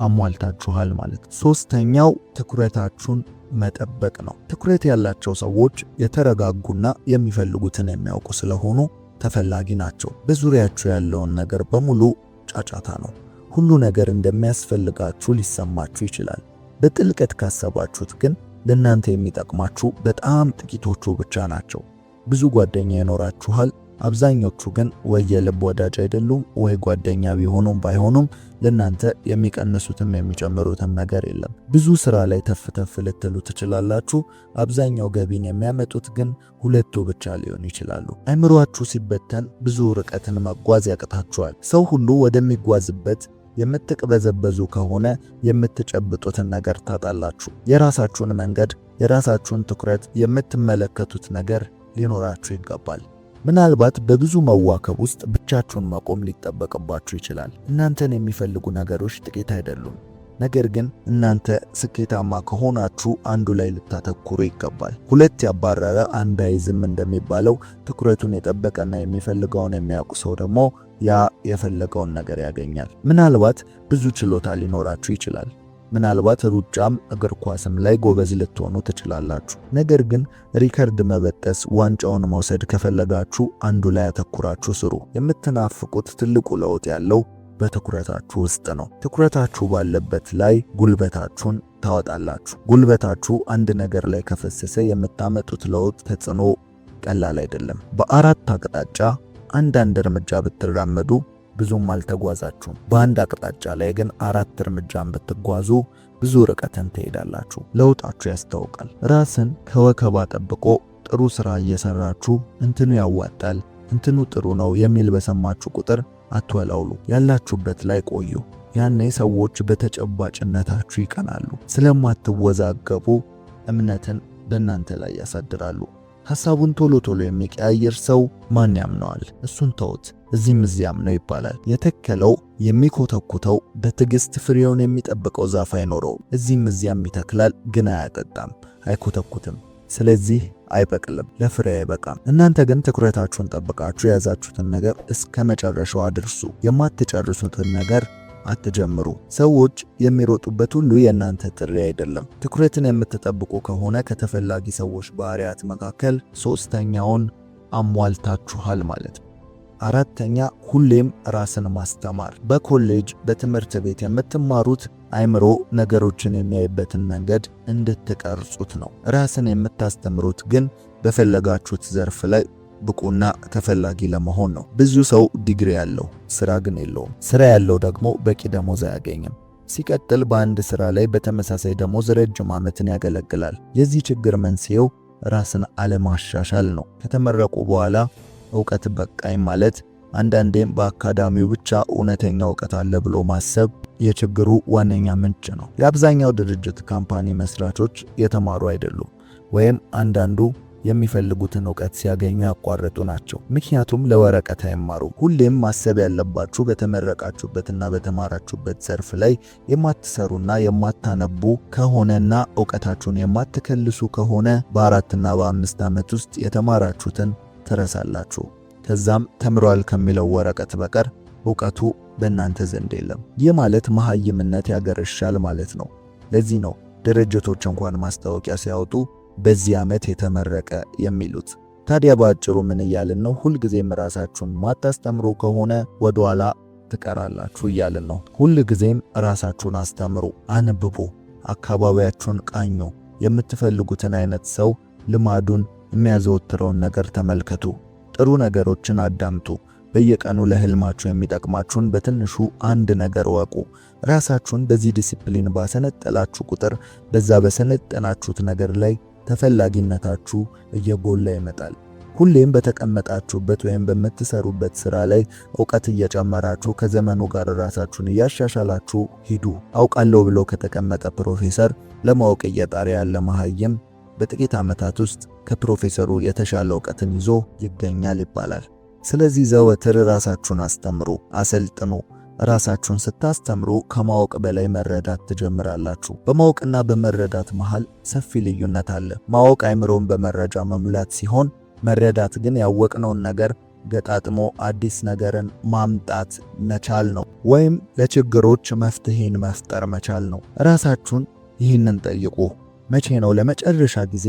አሟልታችኋል ማለት ነው። ሶስተኛው ትኩረታችሁን መጠበቅ ነው። ትኩረት ያላቸው ሰዎች የተረጋጉና የሚፈልጉትን የሚያውቁ ስለሆኑ ተፈላጊ ናቸው። በዙሪያችሁ ያለውን ነገር በሙሉ ጫጫታ ነው። ሁሉ ነገር እንደሚያስፈልጋችሁ ሊሰማችሁ ይችላል። በጥልቀት ካሰባችሁት ግን ለእናንተ የሚጠቅማችሁ በጣም ጥቂቶቹ ብቻ ናቸው። ብዙ ጓደኛ ይኖራችኋል። አብዛኞቹ ግን ወይ የልብ ወዳጅ አይደሉም፣ ወይ ጓደኛ ቢሆኑም ባይሆኑም ለእናንተ የሚቀንሱትም የሚጨምሩትም ነገር የለም። ብዙ ስራ ላይ ተፍተፍ ልትሉ ትችላላችሁ። አብዛኛው ገቢን የሚያመጡት ግን ሁለቱ ብቻ ሊሆን ይችላሉ። አይምሯችሁ ሲበተን ብዙ ርቀትን መጓዝ ያቅታችኋል። ሰው ሁሉ ወደሚጓዝበት የምትቅበዘበዙ ከሆነ የምትጨብጡትን ነገር ታጣላችሁ። የራሳችሁን መንገድ፣ የራሳችሁን ትኩረት የምትመለከቱት ነገር ሊኖራችሁ ይገባል። ምናልባት በብዙ መዋከብ ውስጥ ብቻችሁን መቆም ሊጠበቅባችሁ ይችላል። እናንተን የሚፈልጉ ነገሮች ጥቂት አይደሉም። ነገር ግን እናንተ ስኬታማ ከሆናችሁ አንዱ ላይ ልታተኩሩ ይገባል። ሁለት ያባረረ አንድ አይዝም እንደሚባለው ትኩረቱን የጠበቀና የሚፈልገውን የሚያውቅ ሰው ደግሞ ያ የፈለገውን ነገር ያገኛል። ምናልባት ብዙ ችሎታ ሊኖራችሁ ይችላል። ምናልባት ሩጫም እግር ኳስም ላይ ጎበዝ ልትሆኑ ትችላላችሁ። ነገር ግን ሪከርድ መበጠስ፣ ዋንጫውን መውሰድ ከፈለጋችሁ አንዱ ላይ አተኩራችሁ ስሩ። የምትናፍቁት ትልቁ ለውጥ ያለው በትኩረታችሁ ውስጥ ነው። ትኩረታችሁ ባለበት ላይ ጉልበታችሁን ታወጣላችሁ። ጉልበታችሁ አንድ ነገር ላይ ከፈሰሰ የምታመጡት ለውጥ ተጽዕኖ ቀላል አይደለም። በአራት አቅጣጫ አንዳንድ እርምጃ ብትራመዱ ብዙም አልተጓዛችሁም። በአንድ አቅጣጫ ላይ ግን 4 እርምጃን ብትጓዙ ብዙ ርቀትን ትሄዳላችሁ። ለውጣችሁ ያስታውቃል። ራስን ከወከባ ጠብቆ ጥሩ ስራ እየሰራችሁ እንትኑ ያዋጣል፣ እንትኑ ጥሩ ነው የሚል በሰማችሁ ቁጥር አትወላውሉ። ያላችሁበት ላይ ቆዩ። ያኔ ሰዎች በተጨባጭነታችሁ ይቀናሉ። ስለማትወዛገቡ እምነትን በእናንተ ላይ ያሳድራሉ። ሐሳቡን ቶሎ ቶሎ የሚቀያየር ሰው ማን ያምነዋል? እሱን ተውት፣ እዚህም እዚያም ነው ይባላል። የተከለው የሚኮተኩተው በትዕግስት ፍሬውን የሚጠብቀው ዛፍ አይኖረውም። እዚህም እዚያም ይተክላል፣ ግን አያጠጣም፣ አይኮተኩትም። ስለዚህ አይበቅልም፣ ለፍሬ አይበቃም። እናንተ ግን ትኩረታችሁን ጠብቃችሁ የያዛችሁትን ነገር እስከ መጨረሻው አድርሱ። የማትጨርሱትን ነገር አትጀምሩ። ሰዎች የሚሮጡበት ሁሉ የእናንተ ጥሪ አይደለም። ትኩረትን የምትጠብቁ ከሆነ ከተፈላጊ ሰዎች ባህሪያት መካከል ሶስተኛውን አሟልታችኋል ማለት ነው። አራተኛ ሁሌም ራስን ማስተማር። በኮሌጅ በትምህርት ቤት የምትማሩት አይምሮ ነገሮችን የሚያይበትን መንገድ እንድትቀርጹት ነው። ራስን የምታስተምሩት ግን በፈለጋችሁት ዘርፍ ላይ ብቁና ተፈላጊ ለመሆን ነው። ብዙ ሰው ዲግሪ ያለው ስራ ግን የለውም። ስራ ያለው ደግሞ በቂ ደሞዝ አያገኝም። ሲቀጥል በአንድ ስራ ላይ በተመሳሳይ ደሞዝ ረጅም ዓመትን ያገለግላል። የዚህ ችግር መንስኤው ራስን አለማሻሻል ነው። ከተመረቁ በኋላ ዕውቀት በቃኝ ማለት፣ አንዳንዴም በአካዳሚው ብቻ እውነተኛ ዕውቀት አለ ብሎ ማሰብ የችግሩ ዋነኛ ምንጭ ነው። የአብዛኛው ድርጅት ካምፓኒ መስራቾች የተማሩ አይደሉም፣ ወይም አንዳንዱ የሚፈልጉትን ዕውቀት ሲያገኙ ያቋረጡ ናቸው። ምክንያቱም ለወረቀት አይማሩ። ሁሌም ማሰብ ያለባችሁ በተመረቃችሁበትና በተማራችሁበት ዘርፍ ላይ የማትሰሩና የማታነቡ ከሆነና ዕውቀታችሁን የማትከልሱ ከሆነ በ4 እና በ5 ዓመት ውስጥ የተማራችሁትን ትረሳላችሁ። ከዛም ተምሯል ከሚለው ወረቀት በቀር ዕውቀቱ በእናንተ ዘንድ የለም። ይህ ማለት መሃይምነት ያገረሻል ማለት ነው። ለዚህ ነው ድርጅቶች እንኳን ማስታወቂያ ሲያወጡ በዚህ ዓመት የተመረቀ የሚሉት። ታዲያ በአጭሩ ምን እያልን ነው? ሁልጊዜም ራሳችሁን ማታስተምሩ ከሆነ ወደኋላ ትቀራላችሁ እያልን ነው። ሁልጊዜም ራሳችሁን አስተምሩ፣ አንብቡ፣ አካባቢያችሁን ቃኙ፣ የምትፈልጉትን አይነት ሰው፣ ልማዱን፣ የሚያዘወትረውን ነገር ተመልከቱ፣ ጥሩ ነገሮችን አዳምጡ። በየቀኑ ለህልማችሁ የሚጠቅማችሁን በትንሹ አንድ ነገር ወቁ። ራሳችሁን በዚህ ዲሲፕሊን ባሰነጠላችሁ ቁጥር በዛ በሰነጠናችሁት ነገር ላይ ተፈላጊነታችሁ እየጎላ ይመጣል። ሁሌም በተቀመጣችሁበት ወይም በምትሰሩበት ስራ ላይ ዕውቀት እየጨመራችሁ ከዘመኑ ጋር ራሳችሁን እያሻሻላችሁ ሂዱ። አውቃለሁ ብሎ ከተቀመጠ ፕሮፌሰር ለማወቅ እየጣረ ያለ መሃይም በጥቂት ዓመታት ውስጥ ከፕሮፌሰሩ የተሻለ ዕውቀትን ይዞ ይገኛል ይባላል። ስለዚህ ዘወትር ራሳችሁን አስተምሩ፣ አሰልጥኑ። ራሳችሁን ስታስተምሩ ከማወቅ በላይ መረዳት ትጀምራላችሁ። በማወቅና በመረዳት መሃል ሰፊ ልዩነት አለ። ማወቅ አይምሮን በመረጃ መሙላት ሲሆን፣ መረዳት ግን ያወቅነውን ነገር ገጣጥሞ አዲስ ነገርን ማምጣት መቻል ነው፣ ወይም ለችግሮች መፍትሄን መፍጠር መቻል ነው። ራሳችሁን ይህንን ጠይቁ። መቼ ነው ለመጨረሻ ጊዜ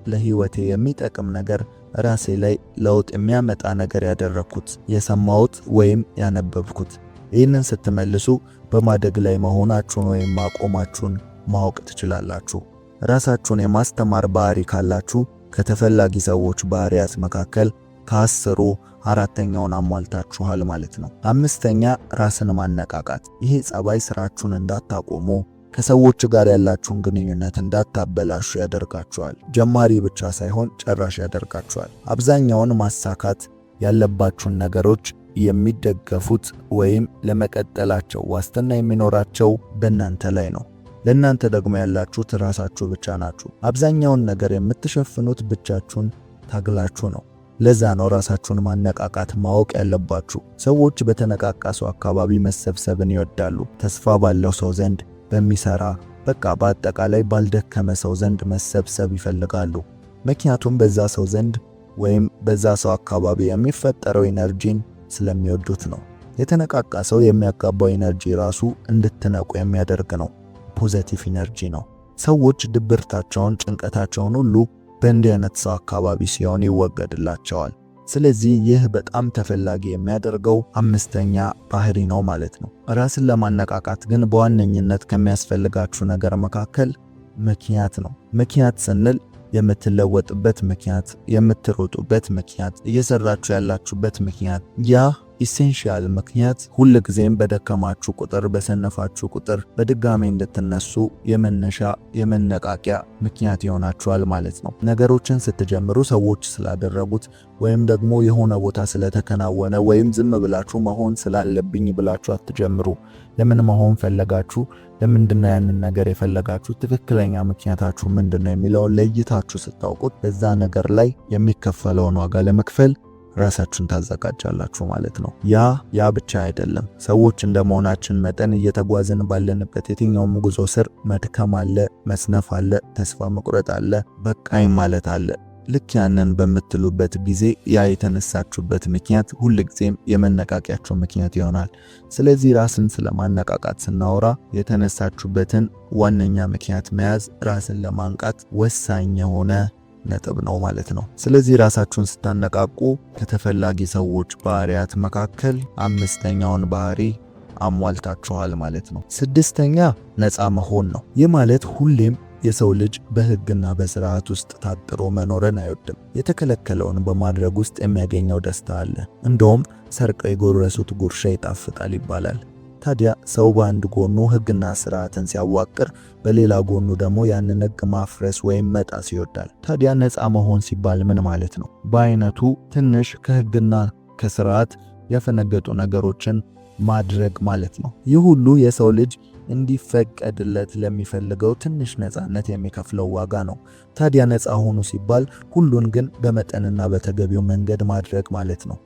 ለህይወቴ የሚጠቅም ነገር ራሴ ላይ ለውጥ የሚያመጣ ነገር ያደረኩት፣ የሰማሁት ወይም ያነበብኩት? ይህንን ስትመልሱ በማደግ ላይ መሆናችሁን ወይም ማቆማችሁን ማወቅ ትችላላችሁ። ራሳችሁን የማስተማር ባህሪ ካላችሁ ከተፈላጊ ሰዎች ባህሪያት መካከል ከ10ሩ 4ኛውን አሟልታችኋል ማለት ነው። 5ኛ ራስን ማነቃቃት። ይሄ ጸባይ ስራችሁን እንዳታቆሙ፣ ከሰዎች ጋር ያላችሁን ግንኙነት እንዳታበላሹ ያደርጋችኋል። ጀማሪ ብቻ ሳይሆን ጨራሽ ያደርጋችኋል። አብዛኛውን ማሳካት ያለባችሁን ነገሮች የሚደገፉት ወይም ለመቀጠላቸው ዋስትና የሚኖራቸው በእናንተ ላይ ነው። ለእናንተ ደግሞ ያላችሁት ራሳችሁ ብቻ ናችሁ። አብዛኛውን ነገር የምትሸፍኑት ብቻችሁን ታግላችሁ ነው። ለዛ ነው ራሳችሁን ማነቃቃት ማወቅ ያለባችሁ። ሰዎች በተነቃቃ ሰው አካባቢ መሰብሰብን ይወዳሉ። ተስፋ ባለው ሰው ዘንድ፣ በሚሰራ በቃ በአጠቃላይ ባልደከመ ሰው ዘንድ መሰብሰብ ይፈልጋሉ። ምክንያቱም በዛ ሰው ዘንድ ወይም በዛ ሰው አካባቢ የሚፈጠረው ኢነርጂን ስለሚወዱት ነው። የተነቃቃ ሰው የሚያጋባው ኢነርጂ ራሱ እንድትነቁ የሚያደርግ ነው። ፖዚቲቭ ኢነርጂ ነው። ሰዎች ድብርታቸውን፣ ጭንቀታቸውን ሁሉ በእንዲህ አይነት ሰው አካባቢ ሲሆን ይወገድላቸዋል። ስለዚህ ይህ በጣም ተፈላጊ የሚያደርገው 5ኛ ባህሪ ነው ማለት ነው። ራስን ለማነቃቃት ግን በዋነኝነት ከሚያስፈልጋችሁ ነገር መካከል ምክንያት ነው። ምክንያት ስንል የምትለወጥበት ምክንያት፣ የምትሮጡበት ምክንያት፣ እየሰራችሁ ያላችሁበት ምክንያት፣ ያ ኢሴንሻል ምክንያት ሁልጊዜም በደከማችሁ ቁጥር፣ በሰነፋችሁ ቁጥር በድጋሚ እንድትነሱ የመነሻ የመነቃቂያ ምክንያት ይሆናችኋል ማለት ነው። ነገሮችን ስትጀምሩ ሰዎች ስላደረጉት ወይም ደግሞ የሆነ ቦታ ስለተከናወነ ወይም ዝም ብላችሁ መሆን ስላለብኝ ብላችሁ አትጀምሩ። ለምን መሆን ፈለጋችሁ? ለምንድነው ያንን ነገር የፈለጋችሁ? ትክክለኛ ምክንያታችሁ ምንድነው የሚለውን ለይታችሁ ስታውቁት በዛ ነገር ላይ የሚከፈለውን ዋጋ ለመክፈል ራሳችሁን ታዘጋጃላችሁ ማለት ነው። ያ ብቻ አይደለም። ሰዎች እንደመሆናችን መጠን እየተጓዝን ባለንበት የትኛውም ጉዞ ስር መድከም አለ፣ መስነፍ አለ፣ ተስፋ መቁረጥ አለ፣ በቃኝ ማለት አለ። ልክ ያንን በምትሉበት ጊዜ ያ የተነሳችሁበት ምክንያት ሁልጊዜም የመነቃቂያችሁ ምክንያት ይሆናል። ስለዚህ ራስን ስለማነቃቃት ስናወራ የተነሳችሁበትን ዋነኛ ምክንያት መያዝ ራስን ለማንቃት ወሳኝ የሆነ ነጥብ ነው ማለት ነው። ስለዚህ ራሳችሁን ስታነቃቁ ከተፈላጊ ሰዎች ባህሪያት መካከል 5ኛውን ባህሪ አሟልታችኋል ማለት ነው። 6ኛ ነፃ መሆን ነው። ይህ ማለት ሁሌም የሰው ልጅ በሕግና በሥርዓት ውስጥ ታጥሮ መኖርን አይወድም። የተከለከለውን በማድረግ ውስጥ የሚያገኘው ደስታ አለ። እንደውም ሰርቀው የጎረሱት ጉርሻ ይጣፍጣል ይባላል። ታዲያ ሰው በአንድ ጎኑ ሕግና ሥርዓትን ሲያዋቅር፣ በሌላ ጎኑ ደግሞ ያንን ሕግ ማፍረስ ወይም መጣስ ይወዳል። ታዲያ ነፃ መሆን ሲባል ምን ማለት ነው? በአይነቱ ትንሽ ከሕግና ከሥርዓት ያፈነገጡ ነገሮችን ማድረግ ማለት ነው። ይህ ሁሉ የሰው ልጅ እንዲፈቀድለት ለሚፈልገው ትንሽ ነፃነት የሚከፍለው ዋጋ ነው። ታዲያ ነፃ ሆኑ ሲባል ሁሉን ግን በመጠንና በተገቢው መንገድ ማድረግ ማለት ነው።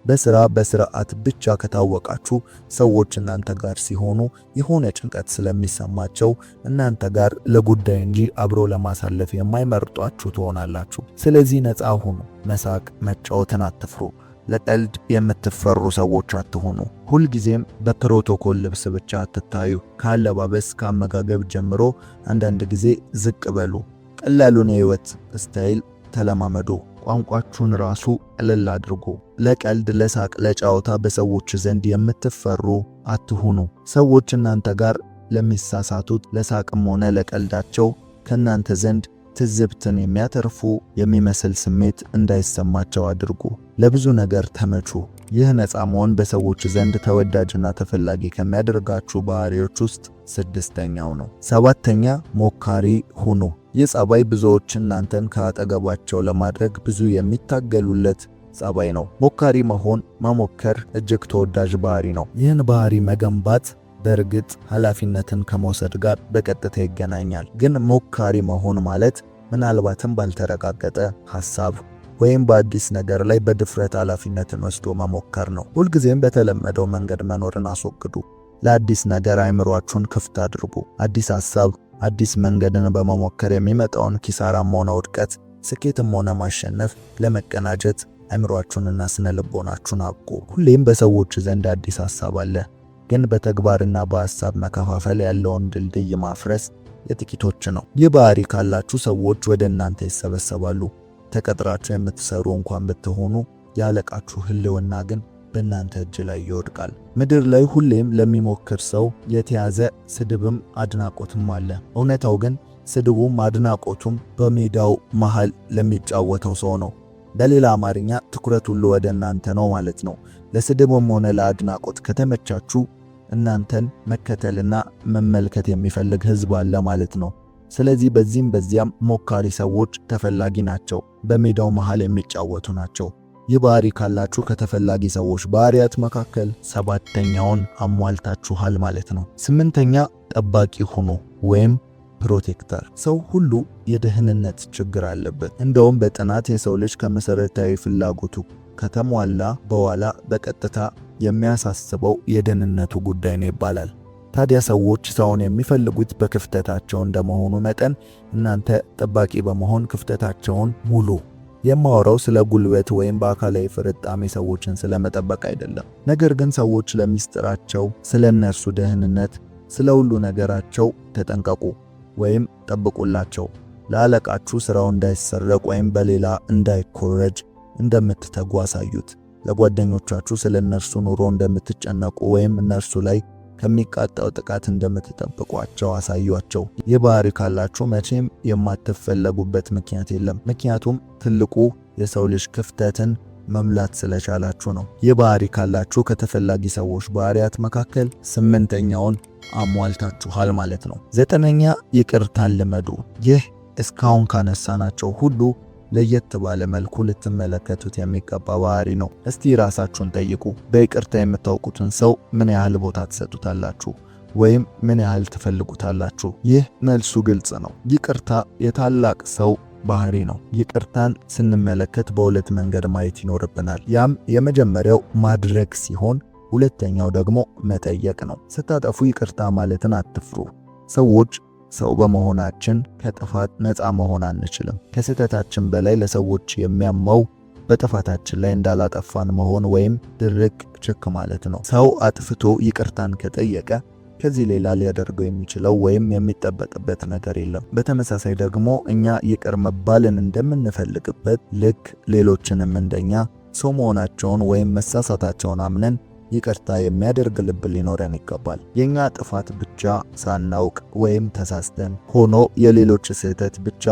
በስርዓት ብቻ ከታወቃችሁ ሰዎች እናንተ ጋር ሲሆኑ የሆነ ጭንቀት ስለሚሰማቸው እናንተ ጋር ለጉዳይ እንጂ አብሮ ለማሳለፍ የማይመርጧችሁ ትሆናላችሁ። ስለዚህ ነፃ ሁኑ። መሳቅ፣ መጫወትን አትፍሩ። ለቀልድ የምትፈሩ ሰዎች አትሆኑ። ሁልጊዜም በፕሮቶኮል ልብስ ብቻ አትታዩ። ከአለባበስ ከአመጋገብ ጀምሮ አንዳንድ ጊዜ ዝቅ በሉ። ቀላሉን የህይወት ስታይል ተለማመዱ። ቋንቋችሁን ራሱ ቀለል አድርጉ። ለቀልድ፣ ለሳቅ፣ ለጫወታ በሰዎች ዘንድ የምትፈሩ አትሁኑ። ሰዎች እናንተ ጋር ለሚሳሳቱት ለሳቅም ሆነ ለቀልዳቸው ከናንተ ዘንድ ትዝብትን የሚያተርፉ የሚመስል ስሜት እንዳይሰማቸው አድርጉ። ለብዙ ነገር ተመቹ። ይህ ነፃ መሆን በሰዎች ዘንድ ተወዳጅና ተፈላጊ ከሚያደርጋችሁ ባህሪዎች ውስጥ ስድስተኛው ነው። ሰባተኛ ሞካሪ ሁኑ። ይህ ጸባይ ብዙዎች እናንተን ከአጠገባቸው ለማድረግ ብዙ የሚታገሉለት ጸባይ ነው። ሞካሪ መሆን መሞከር እጅግ ተወዳጅ ባህሪ ነው። ይህን ባህሪ መገንባት በእርግጥ ኃላፊነትን ከመውሰድ ጋር በቀጥታ ይገናኛል። ግን ሞካሪ መሆን ማለት ምናልባትም ባልተረጋገጠ ሐሳብ ወይም በአዲስ ነገር ላይ በድፍረት ኃላፊነትን ወስዶ መሞከር ነው። ሁልጊዜም በተለመደው መንገድ መኖርን አስወግዱ። ለአዲስ ነገር አይምሯችሁን ክፍት አድርጉ። አዲስ ሐሳብ፣ አዲስ መንገድን በመሞከር የሚመጣውን ኪሳራም ሆነ ውድቀት፣ ስኬትም ሆነ ማሸነፍ ለመቀናጀት አይምሯችሁንና ስነ ልቦናችሁን አብቁ። ሁሌም በሰዎች ዘንድ አዲስ ሐሳብ አለ። ግን በተግባርና በሐሳብ መከፋፈል ያለውን ድልድይ ማፍረስ የጥቂቶች ነው። ይህ ባህሪ ካላችሁ ሰዎች ወደ እናንተ ይሰበሰባሉ። ተቀጥራችሁ የምትሰሩ እንኳን ብትሆኑ ያለቃችሁ ህልውና ግን በእናንተ እጅ ላይ ይወድቃል። ምድር ላይ ሁሌም ለሚሞክር ሰው የተያዘ ስድብም አድናቆትም አለ። እውነታው ግን ስድቡም አድናቆቱም በሜዳው መሃል ለሚጫወተው ሰው ነው። በሌላ አማርኛ ትኩረት ሁሉ ወደ እናንተ ነው ማለት ነው። ለስድብም ሆነ ለአድናቆት ከተመቻችሁ እናንተን መከተልና መመልከት የሚፈልግ ህዝብ አለ ማለት ነው። ስለዚህ በዚህም በዚያም ሞካሪ ሰዎች ተፈላጊ ናቸው። በሜዳው መሃል የሚጫወቱ ናቸው። ይህ ባህሪ ካላችሁ ከተፈላጊ ሰዎች ባህሪያት መካከል ሰባተኛውን አሟልታችኋል ማለት ነው። ስምንተኛ ጠባቂ ሁኑ ወይም ፕሮቴክተር። ሰው ሁሉ የደህንነት ችግር አለበት። እንደውም በጥናት የሰው ልጅ ከመሰረታዊ ፍላጎቱ ከተሟላ በኋላ በቀጥታ የሚያሳስበው የደህንነቱ ጉዳይ ነው ይባላል። ታዲያ ሰዎች ሰውን የሚፈልጉት በክፍተታቸው እንደመሆኑ መጠን እናንተ ጠባቂ በመሆን ክፍተታቸውን ሙሉ። የማወራው ስለ ጉልበት ወይም በአካላዊ ፍርጣሜ ሰዎችን ስለመጠበቅ አይደለም። ነገር ግን ሰዎች ለሚስጥራቸው፣ ስለ እነርሱ ደህንነት፣ ስለ ሁሉ ነገራቸው ተጠንቀቁ ወይም ጠብቁላቸው። ለአለቃችሁ ስራው እንዳይሰረቅ ወይም በሌላ እንዳይኮረጅ እንደምትተጉ አሳዩት። ለጓደኞቻችሁ ስለ እነርሱ ኑሮ እንደምትጨነቁ ወይም እነርሱ ላይ ከሚቃጣው ጥቃት እንደምትጠብቋቸው አሳዩአቸው። ይህ ባህሪ ካላችሁ መቼም የማትፈለጉበት ምክንያት የለም። ምክንያቱም ትልቁ የሰው ልጅ ክፍተትን መምላት ስለቻላችሁ ነው። ይህ ባህሪ ካላችሁ ከተፈላጊ ሰዎች ባህሪያት መካከል ስምንተኛውን አሟልታችኋል ማለት ነው። ዘጠነኛ ይቅርታን ልመዱ። ይህ እስካሁን ካነሳናቸው ሁሉ ለየት ባለ መልኩ ልትመለከቱት የሚገባ ባህሪ ነው። እስቲ ራሳችሁን ጠይቁ። በይቅርታ የምታውቁትን ሰው ምን ያህል ቦታ ትሰጡታላችሁ ወይም ምን ያህል ትፈልጉታላችሁ? ይህ መልሱ ግልጽ ነው። ይቅርታ የታላቅ ሰው ባህሪ ነው። ይቅርታን ስንመለከት በሁለት መንገድ ማየት ይኖርብናል። ያም የመጀመሪያው ማድረግ ሲሆን ሁለተኛው ደግሞ መጠየቅ ነው። ስታጠፉ ይቅርታ ማለትን አትፍሩ። ሰዎች ሰው በመሆናችን ከጥፋት ነፃ መሆን አንችልም። ከስህተታችን በላይ ለሰዎች የሚያመው በጥፋታችን ላይ እንዳላጠፋን መሆን ወይም ድርቅ ችክ ማለት ነው። ሰው አጥፍቶ ይቅርታን ከጠየቀ ከዚህ ሌላ ሊያደርገው የሚችለው ወይም የሚጠበቅበት ነገር የለም። በተመሳሳይ ደግሞ እኛ ይቅር መባልን እንደምንፈልግበት ልክ ሌሎችንም እንደኛ ሰው መሆናቸውን ወይም መሳሳታቸውን አምነን ይቅርታ የሚያደርግ ልብ ሊኖረን ይገባል። የኛ ጥፋት ብቻ ሳናውቅ ወይም ተሳስተን ሆኖ የሌሎች ስህተት ብቻ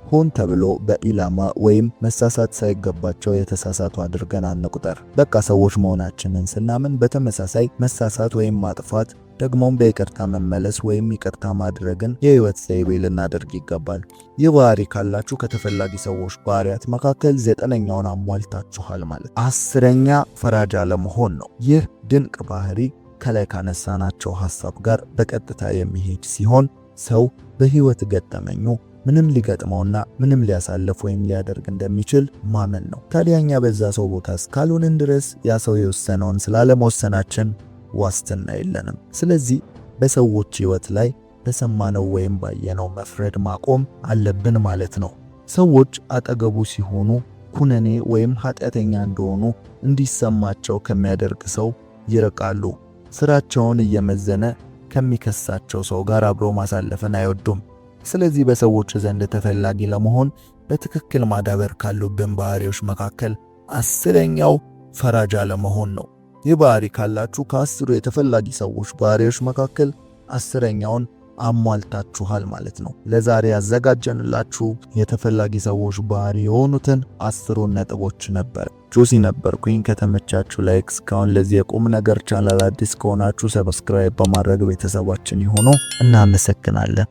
ሆን ተብሎ በኢላማ ወይም መሳሳት ሳይገባቸው የተሳሳቱ አድርገን አንቁጠር። በቃ ሰዎች መሆናችንን ስናምን በተመሳሳይ መሳሳት ወይም ማጥፋት ደግሞም በይቅርታ መመለስ ወይም ይቅርታ ማድረግን የህይወት ዘይቤ ልናደርግ ይገባል። ይህ ባህሪ ካላችሁ ከተፈላጊ ሰዎች ባህሪያት መካከል 9ኛውን አሟልታችኋል ማለት። 10ኛ ፈራጅ አለመሆን ነው። ይህ ድንቅ ባህሪ ከላይ ካነሳናቸው ሐሳብ ጋር በቀጥታ የሚሄድ ሲሆን ሰው በህይወት ገጠመኙ ምንም ሊገጥመውና ምንም ሊያሳልፍ ወይም ሊያደርግ እንደሚችል ማመን ነው። ታዲያኛ በዛ ሰው ቦታ እስካልሆንን ድረስ ያ ሰው የወሰነውን ስላለመወሰናችን ዋስትና የለንም። ስለዚህ በሰዎች ህይወት ላይ በሰማነው ወይም ባየነው መፍረድ ማቆም አለብን ማለት ነው። ሰዎች አጠገቡ ሲሆኑ ኩነኔ ወይም ኃጢአተኛ እንደሆኑ እንዲሰማቸው ከሚያደርግ ሰው ይርቃሉ። ስራቸውን እየመዘነ ከሚከሳቸው ሰው ጋር አብሮ ማሳለፍን አይወዱም። ስለዚህ በሰዎች ዘንድ ተፈላጊ ለመሆን በትክክል ማዳበር ካሉብን ባህሪዎች መካከል 10ኛው ፈራጅ አለመሆን ነው። ይህ ባህሪ ካላችሁ ከ10ሩ የተፈላጊ ሰዎች ባህሪዎች መካከል 10ኛውን አሟልታችኋል ማለት ነው። ለዛሬ ያዘጋጀንላችሁ የተፈላጊ ሰዎች ባህሪ የሆኑትን 10ሩን ነጥቦች ነበር። ጆሲ ነበርኩኝ። ከተመቻችሁ ላይክ፣ እስካሁን ለዚህ የቁም ነገር ቻናል አዲስ ከሆናችሁ ሰብስክራይብ በማድረግ ቤተሰባችን ይሁኑ። እናመሰግናለን።